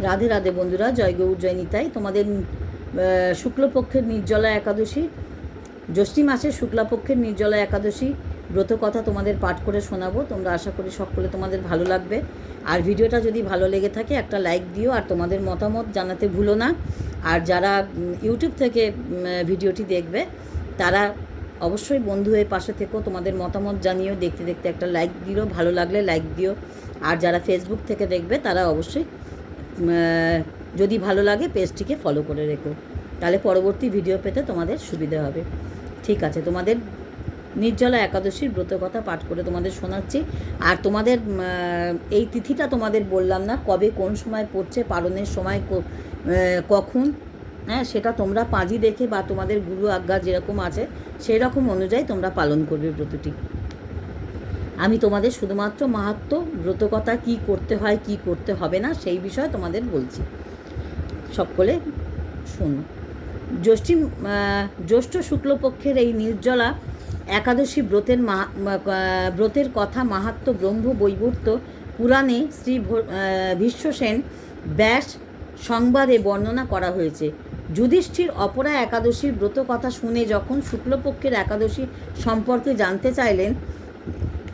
রাধে রাধে বন্ধুরা, জয় গৌর জয় নিতাই। তোমাদের শুক্লপক্ষের নির্জলা একাদশী, জ্যৈষ্ঠী মাসের শুক্লাপক্ষের নির্জলা একাদশী ব্রত কথা তোমাদের পাঠ করে শোনাবো। তোমরা আশা করি সকলে তোমাদের ভালো লাগবে। আর ভিডিওটা যদি ভালো লেগে থাকে একটা লাইক দিও, আর তোমাদের মতামত জানাতে ভুলো না। আর যারা ইউটিউব থেকে ভিডিওটি দেখবে তারা অবশ্যই বন্ধু হয়ে পাশে থেকো, তোমাদের মতামত জানিও। দেখতে দেখতে একটা লাইক দিও, ভালো লাগলে লাইক দিও। আর যারা ফেসবুক থেকে দেখবে তারা অবশ্যই যদি ভালো লাগে পেজটিকে ফলো করে রেখো, তাহলে পরবর্তী ভিডিও পেতে তোমাদের সুবিধা হবে। ঠিক আছে, তোমাদের নির্জলা একাদশীর ব্রত কথা পাঠ করে তোমাদের শোনাচ্ছি। আর তোমাদের এই তিথিটা তোমাদের বললাম না কবে কোন সময় পড়ছে, পালনের সময় কখন, হ্যাঁ সেটা তোমরা পাঁজি দেখে বা তোমাদের গুরু আজ্ঞা যেরকম আছে সেই রকম অনুযায়ী তোমরা পালন করবে ব্রতটি। আমি তোমাদের শুধুমাত্র মাহাত্ম্য, ব্রতকথা কী করতে হয় কী করতে হবে না সেই বিষয়ে তোমাদের বলছি, সকলে শোনো। জ্যৈষ্ঠ শুক্লপক্ষের এই নির্জলা একাদশী ব্রতের কথা মাহাত্ম্য ব্রহ্ম বৈবর্ত পুরাণে শ্রী ভীষ্মসেন ব্যাস সংবাদে বর্ণনা করা হয়েছে। যুধিষ্ঠির অপরা একাদশীর ব্রত কথা শুনে যখন শুক্লপক্ষের একাদশী সম্পর্কে জানতে চাইলেন,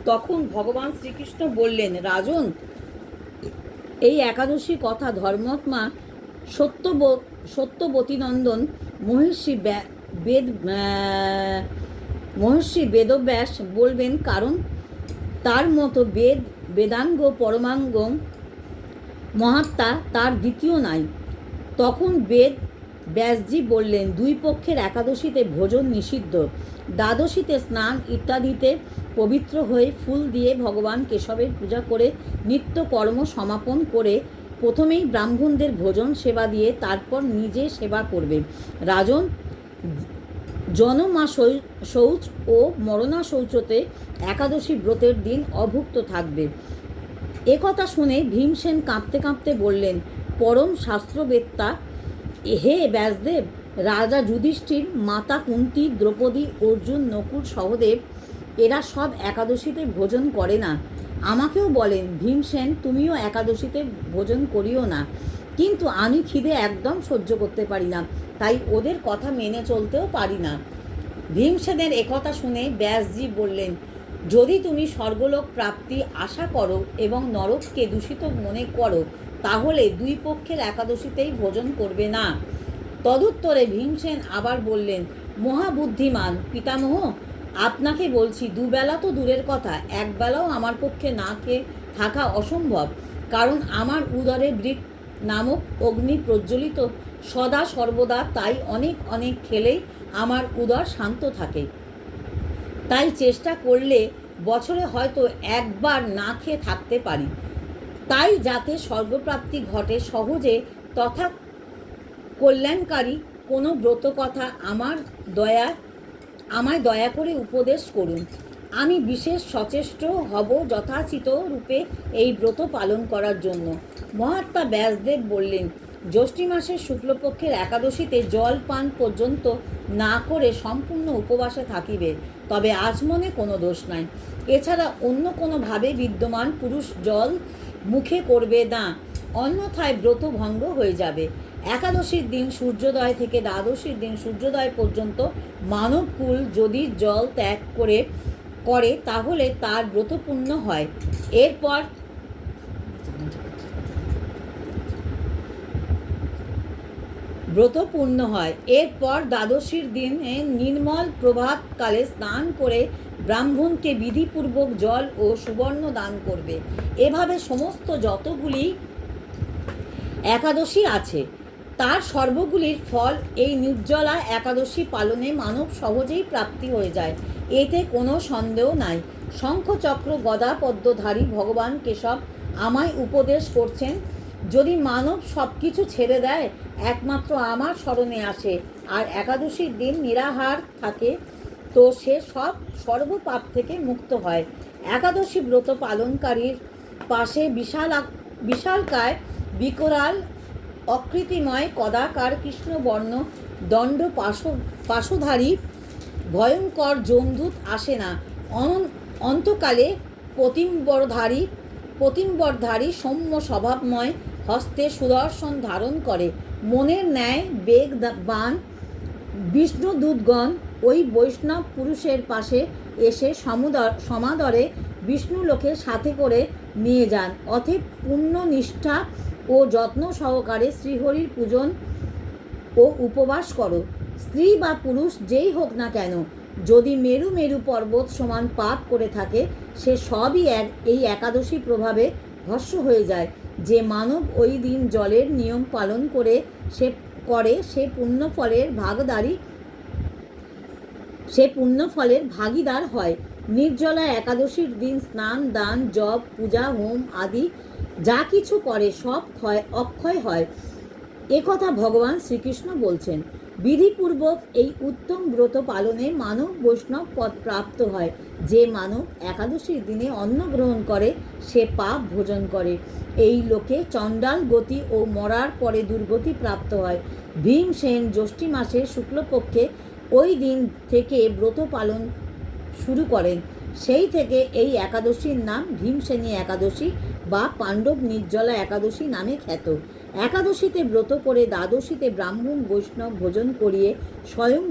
তখন ভগবান শ্রীকৃষ্ণ বললেন, রাজন, এই একাদশী কথা ধর্মাত্মা সত্যবতীনন্দন মহর্ষি বেদব্যাস বলবেন, কারণ তার মতো বেদাঙ্গ পরমাঙ্গ মহাত্মা তার দ্বিতীয় নাই। তখন ব্যাসজি বললেন, দুই পক্ষের একাদশীতে ভোজন নিষিদ্ধ, দ্বাদশীতে স্নান ইত্যাদিতে পবিত্র হয়ে ফুল দিয়ে ভগবান কেশবের পূজা করে নিত্য কর্ম সমাপন করে প্রথমেই ব্রাহ্মণদের ভোজন সেবা দিয়ে তারপর নিজে সেবা করবে। রাজন, জনমা শৌচ ও মরণা শৌচতে একাদশী ব্রতের দিন অভুক্ত থাকবে। একথা শুনে ভীমসেন কাঁপতে কাঁপতে বললেন, পরম শাস্ত্রবেত্তা, হে ব্যাসদেব, রাজা যুধিষ্ঠির, মাতা কুন্তী, দ্রৌপদী, অর্জুন, নকুল, সহদেব এরা সব একাদশীতে ভোজন করে না। আমাকেও বলেন, ভীমসেন তুমিও একাদশীতে ভোজন করিও না, কিন্তু আমি খিদে একদম সহ্য করতে পারি না, তাই ওদের কথা মেনে চলতেও পারি না। ভীমসেনের একথা শুনে ব্যাসজি বললেন, যদি তুমি স্বর্গলোক প্রাপ্তি আশা করো এবং নরককে দূষিত মনে করো, তাহলে দুই পক্ষের একাদশীতেই ভোজন করবে না। তদুত্তরে ভীমসেন আবার বললেন, মহাবুদ্ধিমান পিতামহ, আপনাকে বলছি, দুবেলা তো দূরের কথা, একবেলাও আমার পক্ষে না খেয়ে থাকা অসম্ভব, কারণ আমার উদরে বৃক নামক অগ্নি প্রজ্বলিত সদা সর্বদা, তাই অনেক অনেক খেলেই আমার উদর শান্ত থাকে। তাই চেষ্টা করলে বছরে হয়তো একবার না খেয়ে থাকতে পারি। তাই যাতে স্বর্গপ্রাপ্তি ঘটে সহজে তথা কল্যাণকারী কোনো ব্রত কথা আমায় দয়া করে উপদেশ করুন। আমি বিশেষ সচেষ্ট হব যথাচিত রূপে এই ব্রত পালন করার জন্য। মহাত্মা ব্যাসদেব বললেন, জ্যৈষ্ঠী মাসের শুক্লপক্ষের একাদশীতে জল পান পর্যন্ত না করে সম্পূর্ণ উপবাসে থাকিবে, তবে আচমনে কোনো দোষ নাই। এছাড়া অন্য কোনোভাবে বিদ্যমান পুরুষ জল মুখে করবে না, অন্যথায় ব্রত ভঙ্গ হয়ে যাবে। একাদশীর দিন সূর্যোদয় থেকে দ্বাদশীর দিন সূর্যোদয় পর্যন্ত মানবকুল যদি জল ত্যাগ করে তাহলে তার ব্রতপূর্ণ হয়। এরপর দ্বাদশীর দিনে নির্মল প্রভাতকালে স্নান করে ব্রাহ্মণকে বিধিপূর্বক জল ও সুবর্ণ দান করবে। এভাবে সমস্ত যতগুলি একাদশী আছে তার সর্বগুলির ফল এই নির্জলা একাদশী পালনে মানব সহজেই প্রাপ্তি হয়ে যায়, এতে কোনো সন্দেহ নাই। শঙ্খচক্র গদা পদ্মধারী ভগবান কেশব আমায় উপদেশ করছেন, যদি মানব সব কিছু ছেড়ে দেয়, একমাত্র আমার স্মরণে আসে আর একাদশীর দিন নিরাহার থাকে, তো সে সর্বপাপ থেকে মুক্ত হয়। একাদশী ব্রত পালনকারীর পাশে বিশালকায় বিকরাল অকৃতিময় কদাকার কৃষ্ণবর্ণ দণ্ড পাশধারী ভয়ঙ্কর যমদূত আসে না। অন্তকালে পতিম্বরধারী সৌম্য স্বভাবময় হস্তে সুদর্শন ধারণ করে। মনের ন্যায় বেগবান বিষ্ণুদূতগণ ওই বৈষ্ণব পুরুষের পাশে এসে সমাদরে বিষ্ণুলোকে সাথে করে নিয়ে যান। অতএব পূর্ণ নিষ্ঠা ও যত্ন সহকারে শ্রীহরির পূজন ও উপবাস করো। স্ত্রী বা পুরুষ যেই হোক না কেন, যদি মেরু মেরু পর্বত সমান পাপ করে থাকে, সে সবই এই একাদশী প্রভাবে ভস্ম হয়ে যায়। যে মানব ওই দিন জলের নিয়ম পালন করে সে পুণ্যফলের ভাগীদার হয়। নির্জলা একাদশীর দিন স্নান, দান, জপ, পূজা, হোম আদি যা কিছু করে সব অক্ষয় হয়, একথা ভগবান শ্রীকৃষ্ণ বলছেন। বিধিপূর্বক এই উত্তম ব্রত পালনে মানব বৈষ্ণব পদ প্রাপ্ত হয়। যে মানব একাদশীর দিনে অন্ন গ্রহণ করে সে পাপ ভোজন করে। এই লোকে চণ্ডাল গতি ও মরার পরে দুর্গতি প্রাপ্ত হয়। ভীমসেন জ্যৈষ্ঠী মাসের শুক্লপক্ষে ওই দিন থেকে ব্রত পালন শুরু করেন। সেই থেকে এই একাদশীর নাম ভীমসেনী একাদশী বা পাণ্ডব নির্জলা একাদশী নামে খ্যাত। একাদশীতে ব্রত করে দ্বাদশীতে ব্রাহ্মণ বৈষ্ণব ভোজন করিয়ে স্বয়ং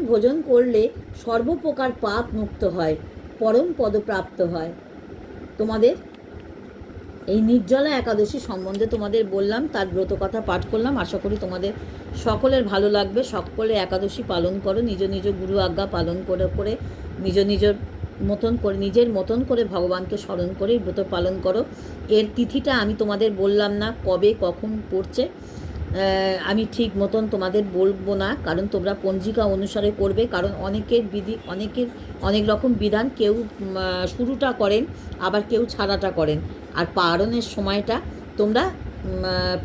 ভোজন করলে সর্বপ্রকার পাপ মুক্ত হয়, পরম পদপ্রাপ্ত হয়। তোমাদের এই নির্জলা একাদশী সম্বন্ধে তোমাদের বললাম, তার ব্রত কথা পাঠ করলাম। আশা করি তোমাদের সকলের ভালো লাগবে। সকলে একাদশী পালন করো, নিজ নিজ গুরু আজ্ঞা পালন করে নিজের মতন করে ভগবানকে স্মরণ করে ব্রত পালন করো। এর তিথিটা আমি তোমাদের বললাম না কবে কখন পড়ছে, আমি ঠিক মতন তোমাদের বলবো না, কারণ তোমরা পঞ্জিকা অনুসারে করবে। কারণ অনেক রকম বিধান, কেউ শুরুটা করেন আবার কেউ ছাড়াটা করেন। আর পারণের সময়টা তোমরা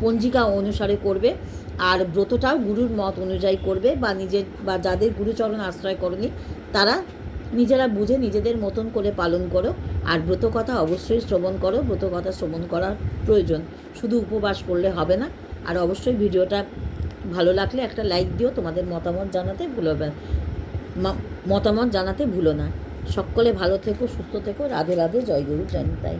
পঞ্জিকা অনুসারে করবে, আর ব্রতটাও গুরুর মত অনুযায়ী করবে, বা যাদের গুরুচরণ আশ্রয় করনি তারা নিজেরা বুঝে নিজেদের মতন করে পালন করো। আর ব্রত কথা অবশ্যই শ্রবণ করো। ব্রত কথা শ্রবণ করার প্রয়োজন, শুধু উপবাস করলে হবে না। আর অবশ্যই ভিডিওটা ভালো লাগলে একটা লাইক দিও। তোমাদের মতামত জানাতে ভুলো না। সকলে ভালো থেকো, সুস্থ থেকো। রাধে রাধে, জয় গুরু, জয় নিতাই।